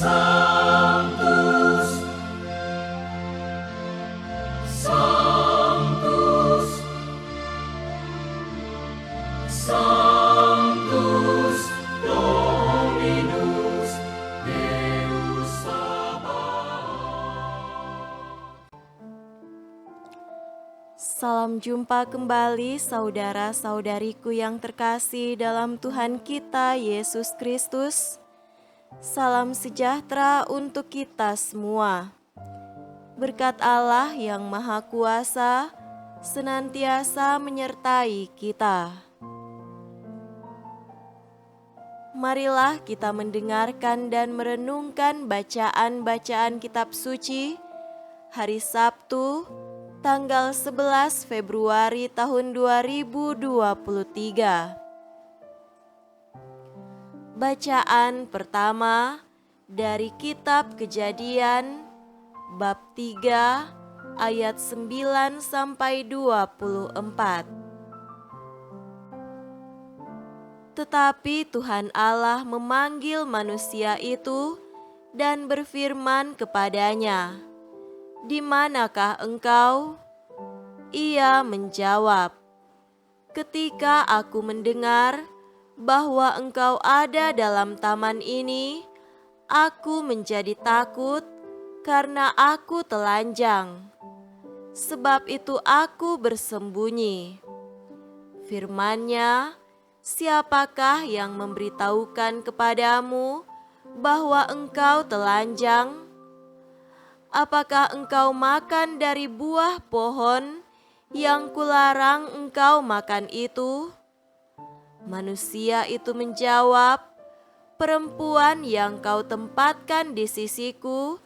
Sanctus, Sanctus, Sanctus Dominus Deus Sabaoth. Salam jumpa kembali saudara-saudariku yang terkasih dalam Tuhan kita Yesus Kristus. Salam sejahtera untuk kita semua. Berkat Allah yang Maha Kuasa senantiasa menyertai kita. Marilah kita mendengarkan dan merenungkan bacaan-bacaan kitab suci hari Sabtu, tanggal 11 Februari tahun 2023. Bacaan pertama dari kitab Kejadian bab 3 ayat 9 sampai 24. Tetapi Tuhan Allah memanggil manusia itu dan berfirman kepadanya, "Di manakah engkau?" Ia menjawab, "Ketika aku mendengar bahwa engkau ada dalam taman ini, aku menjadi takut karena aku telanjang. Sebab itu aku bersembunyi." Firman-Nya, "Siapakah yang memberitahukan kepadamu bahwa engkau telanjang? Apakah engkau makan dari buah pohon yang kularang engkau makan itu?" Manusia itu menjawab, "Perempuan yang kau tempatkan di sisiku,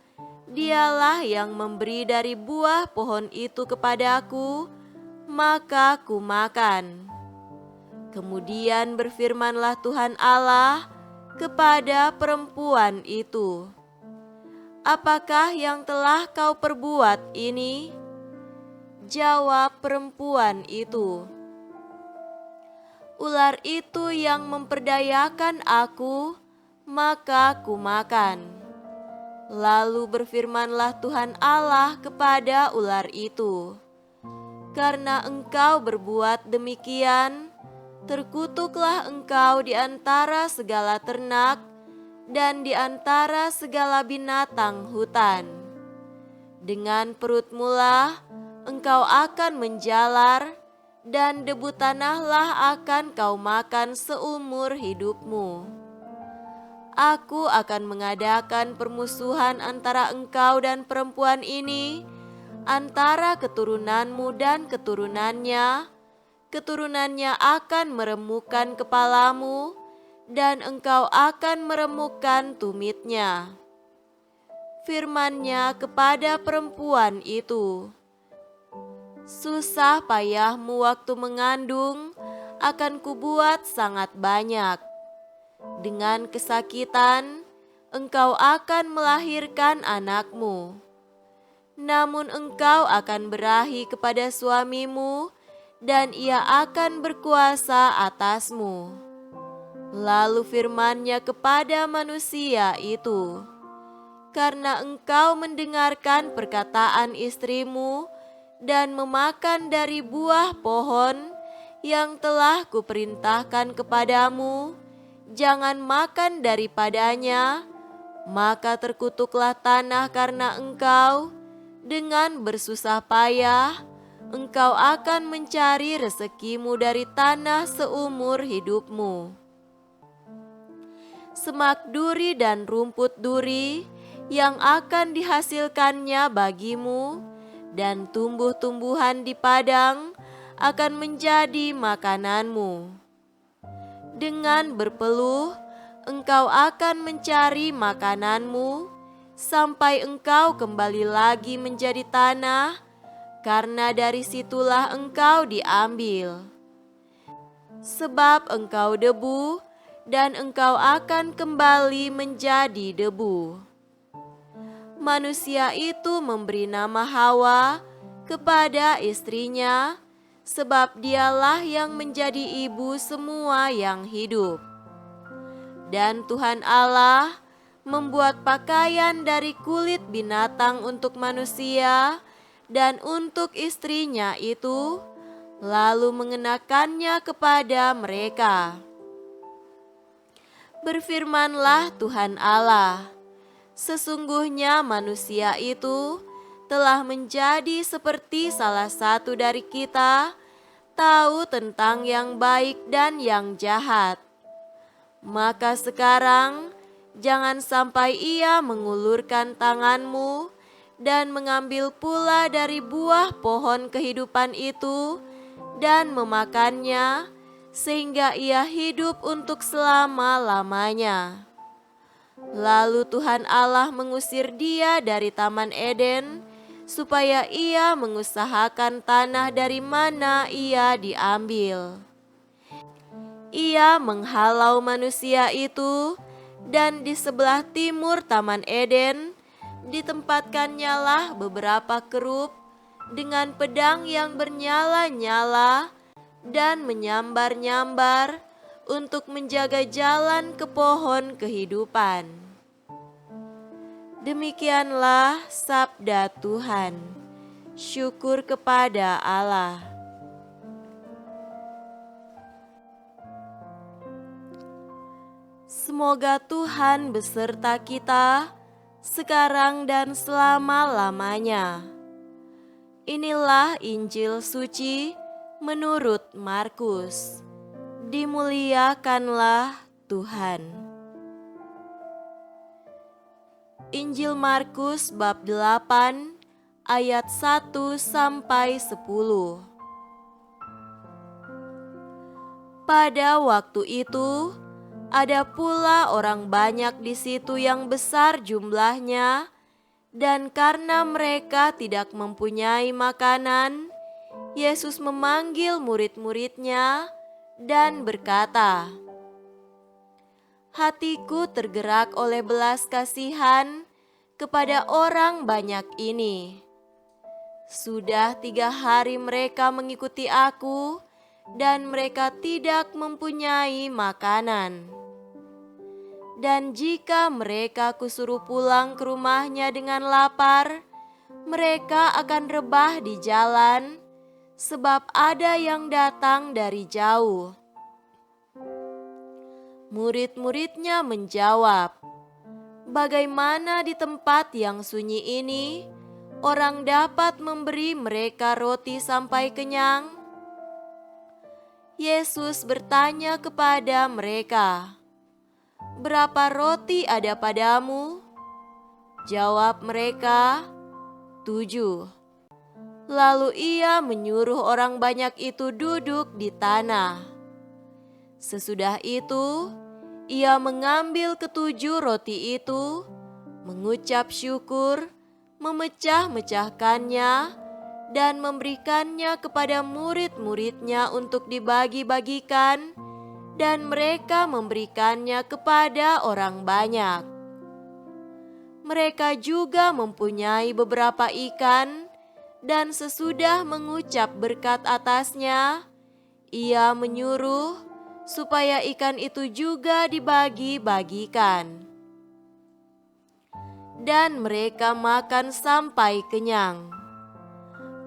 dialah yang memberi dari buah pohon itu kepadaku, maka ku makan." Kemudian berfirmanlah Tuhan Allah kepada perempuan itu, "Apakah yang telah kau perbuat ini?" Jawab perempuan itu, "Ular itu yang memperdayakan aku, maka ku makan." Lalu berfirmanlah Tuhan Allah kepada ular itu, "Karena engkau berbuat demikian, terkutuklah engkau di antara segala ternak dan di antara segala binatang hutan. Dengan perutmulah engkau akan menjalar, dan debu tanahlah akan kau makan seumur hidupmu. Aku akan mengadakan permusuhan antara engkau dan perempuan ini, antara keturunanmu dan keturunannya. Keturunannya akan meremukkan kepalamu, dan engkau akan meremukkan tumitnya." Firman-Nya kepada perempuan itu, "Susah payahmu waktu mengandung akan kubuat sangat banyak. Dengan kesakitan engkau akan melahirkan anakmu. Namun engkau akan berahi kepada suamimu, dan ia akan berkuasa atasmu." Lalu firman-Nya kepada manusia itu, "Karena engkau mendengarkan perkataan istrimu dan memakan dari buah pohon yang telah kuperintahkan kepadamu, jangan makan daripadanya, maka terkutuklah tanah karena engkau. Dengan bersusah payah engkau akan mencari rezekimu dari tanah seumur hidupmu. Semak duri dan rumput duri yang akan dihasilkannya bagimu, dan tumbuh-tumbuhan di padang akan menjadi makananmu. Dengan berpeluh engkau akan mencari makananmu, sampai engkau kembali lagi menjadi tanah, karena dari situlah engkau diambil. Sebab engkau debu, dan engkau akan kembali menjadi debu." Manusia itu memberi nama Hawa kepada istrinya, sebab dialah yang menjadi ibu semua yang hidup. Dan Tuhan Allah membuat pakaian dari kulit binatang untuk manusia dan untuk istrinya itu, lalu mengenakannya kepada mereka. Berfirmanlah Tuhan Allah, sesungguhnya manusia itu telah menjadi seperti salah satu dari kita, tahu tentang yang baik dan yang jahat. Maka sekarang jangan sampai ia mengulurkan tanganmu dan mengambil pula dari buah pohon kehidupan itu dan memakannya, sehingga ia hidup untuk selama-lamanya. Lalu Tuhan Allah mengusir dia dari Taman Eden, supaya ia mengusahakan tanah dari mana ia diambil. Ia menghalau manusia itu, dan di sebelah timur Taman Eden ditempatkannya beberapa kerub dengan pedang yang bernyala-nyala dan menyambar-nyambar untuk menjaga jalan ke pohon kehidupan. Demikianlah sabda Tuhan. Syukur kepada Allah. Semoga Tuhan beserta kita sekarang dan selama-lamanya. Inilah Injil suci menurut Markus. Dimuliakanlah Tuhan. Injil Markus bab 8 ayat 1 sampai 10. Pada waktu itu, ada pula orang banyak di situ yang besar jumlahnya, dan karena mereka tidak mempunyai makanan, Yesus memanggil murid-muridnya dan berkata, "Hatiku tergerak oleh belas kasihan kepada orang banyak ini. Sudah 3 hari mereka mengikuti aku, dan mereka tidak mempunyai makanan. Dan jika mereka kusuruh pulang ke rumahnya dengan lapar, mereka akan rebah di jalan, sebab ada yang datang dari jauh." Murid-muridnya menjawab, "Bagaimana di tempat yang sunyi ini orang dapat memberi mereka roti sampai kenyang?" Yesus bertanya kepada mereka, "Berapa roti ada padamu?" Jawab mereka, 7. Lalu ia menyuruh orang banyak itu duduk di tanah. Sesudah itu, ia mengambil 7 roti itu, mengucap syukur, memecah-mecahkannya, dan memberikannya kepada murid-muridnya untuk dibagi-bagikan, dan mereka memberikannya kepada orang banyak. Mereka juga mempunyai beberapa ikan, dan sesudah mengucap berkat atasnya, ia menyuruh supaya ikan itu juga dibagi-bagikan. Dan mereka makan sampai kenyang.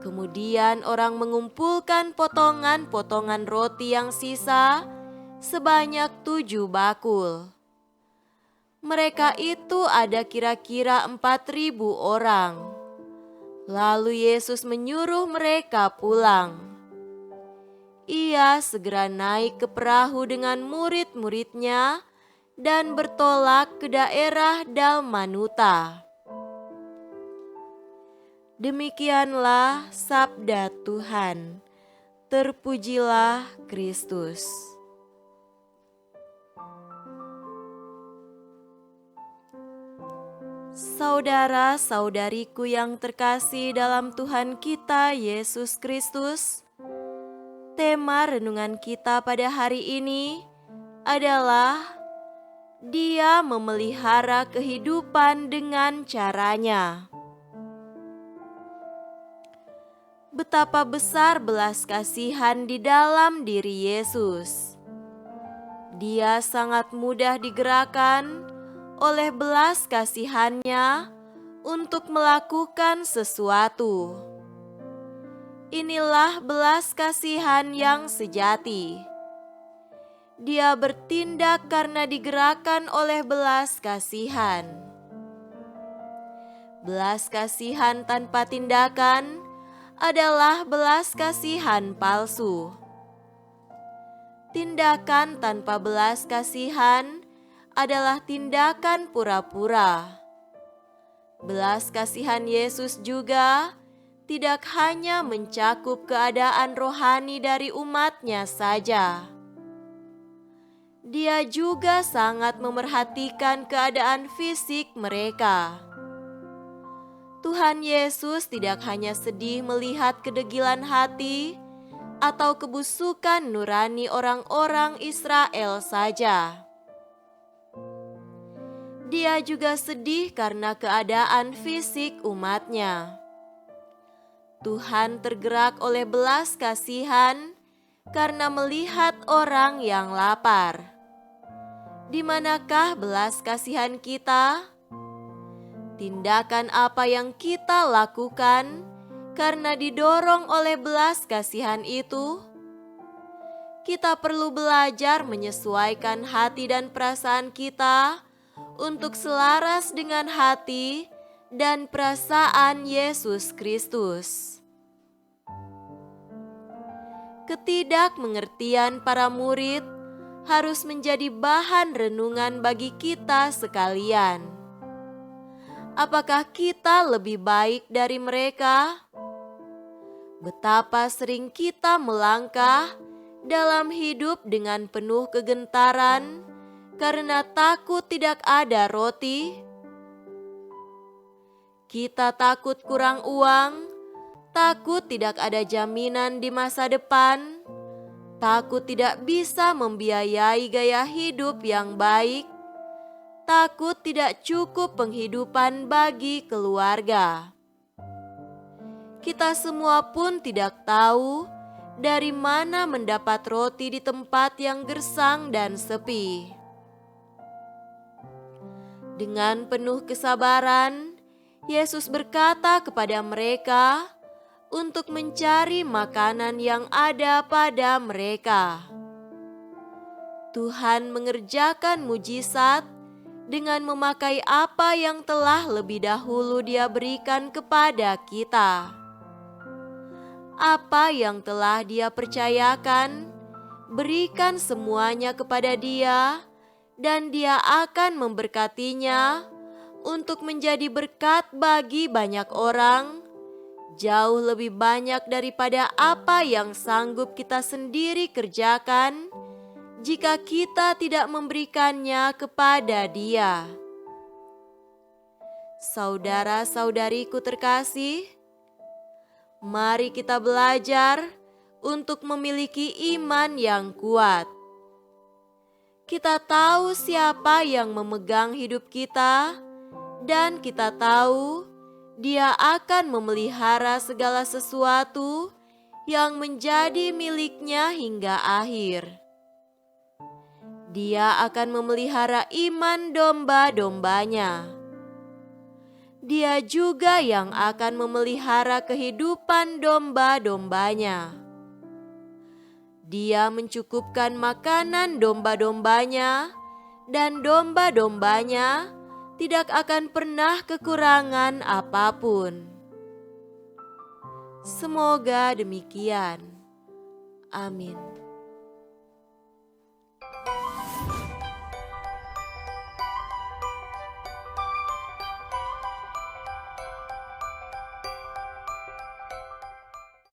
Kemudian orang mengumpulkan potongan-potongan roti yang sisa sebanyak 7 bakul. Mereka itu ada kira-kira 4.000 orang. Lalu Yesus menyuruh mereka pulang. Ia segera naik ke perahu dengan murid-muridnya dan bertolak ke daerah Dalmanuta. Demikianlah sabda Tuhan. Terpujilah Kristus. Saudara-saudariku yang terkasih dalam Tuhan kita Yesus Kristus, tema renungan kita pada hari ini adalah Dia memelihara kehidupan dengan caranya. Betapa besar belas kasihan di dalam diri Yesus. Dia sangat mudah digerakkan oleh belas kasihannya untuk melakukan sesuatu. Inilah belas kasihan yang sejati. Dia bertindak karena digerakkan oleh belas kasihan. Belas kasihan tanpa tindakan adalah belas kasihan palsu. Tindakan tanpa belas kasihan adalah tindakan pura-pura. Belas kasihan Yesus juga tidak hanya mencakup keadaan rohani dari umatnya saja. Dia juga sangat memerhatikan keadaan fisik mereka. Tuhan Yesus tidak hanya sedih melihat kedegilan hati atau kebusukan nurani orang-orang Israel saja. Dia juga sedih karena keadaan fisik umatnya. Tuhan tergerak oleh belas kasihan karena melihat orang yang lapar. Di manakah belas kasihan kita? Tindakan apa yang kita lakukan karena didorong oleh belas kasihan itu? Kita perlu belajar menyesuaikan hati dan perasaan kita untuk selaras dengan hati dan perasaan Yesus Kristus. Ketidakmengertian para murid harus menjadi bahan renungan bagi kita sekalian. Apakah kita lebih baik dari mereka? Betapa sering kita melangkah dalam hidup dengan penuh kegentaran karena takut tidak ada roti. Kita takut kurang uang, takut tidak ada jaminan di masa depan, takut tidak bisa membiayai gaya hidup yang baik, takut tidak cukup penghidupan bagi keluarga. Kita semua pun tidak tahu dari mana mendapat roti di tempat yang gersang dan sepi. Dengan penuh kesabaran, Yesus berkata kepada mereka untuk mencari makanan yang ada pada mereka. Tuhan mengerjakan mujizat dengan memakai apa yang telah lebih dahulu Dia berikan kepada kita. Apa yang telah Dia percayakan, berikan semuanya kepada Dia, dan Dia akan memberkatinya untuk menjadi berkat bagi banyak orang, jauh lebih banyak daripada apa yang sanggup kita sendiri kerjakan jika kita tidak memberikannya kepada Dia. Saudara-saudariku terkasih, mari kita belajar untuk memiliki iman yang kuat. Kita tahu siapa yang memegang hidup kita, dan kita tahu Dia akan memelihara segala sesuatu yang menjadi miliknya hingga akhir. Dia akan memelihara iman domba-dombanya. Dia juga yang akan memelihara kehidupan domba-dombanya. Dia mencukupkan makanan domba-dombanya, dan domba-dombanya tidak akan pernah kekurangan apapun. Semoga demikian. Amin.